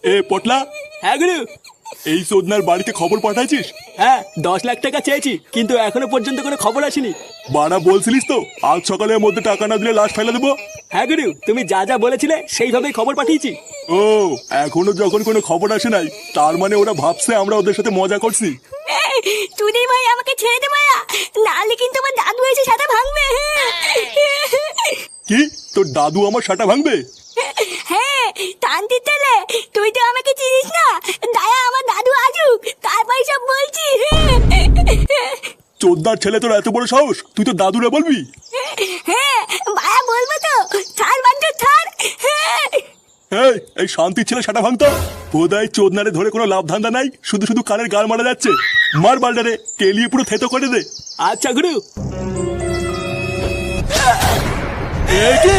এ পটলা, হ্যাঁ গুরু। এই চোদনার বাড়িতে খবর পাঠাইছিস? হ্যাঁ 10 লাখ টাকা চেয়েছি, কিন্তু এখনো পর্যন্ত কোনো খবর আসেনি। বাড়া বলছিলিস তো আজ সকালের মধ্যে টাকা না দিলে লাশ ফেলে দেবো। হ্যাঁ গুরু, তুমি যা যা বলেছিলে সেইভাবেই খবর পাঠিয়েছি। ও, এখনো যখন কোনো খবর আসে নাই তার মানে ওরা ভাবছে আমরা ওদের সাথে মজা করছি। চুদির ভাই আমাকে ছেড়ে দে মায়া, নাহলে কিন্তু আমার দাদু এসে সাথে ভাঙবে। কি, তোর দাদু আমার সাটা ভাঙবে? হ্যাঁ তান্তির তেলে, তুই তো আমাকে চিনিস না। দায়া আমার দাদু আসুক, তারপর সব বলছি। চোদনার ছেলে, তোর এত বড় সাহস, তুই তো দাদুরে বলবি? হ্যাঁ মায়া বলবো তো, ছাড় বান্টু ছাড়। এই, এই শান্তির ছেলে সাটা ভাঙতো। বোধহয় চোদনারে ধরে কোনো লাভ ধান্দা নাই, শুধু শুধু কানের গাল মারা যাচ্ছে। মার বাল্ডারে, কেলিয়ে পুরো থেতো করে দে। আচ্ছা গুরু। এ কি?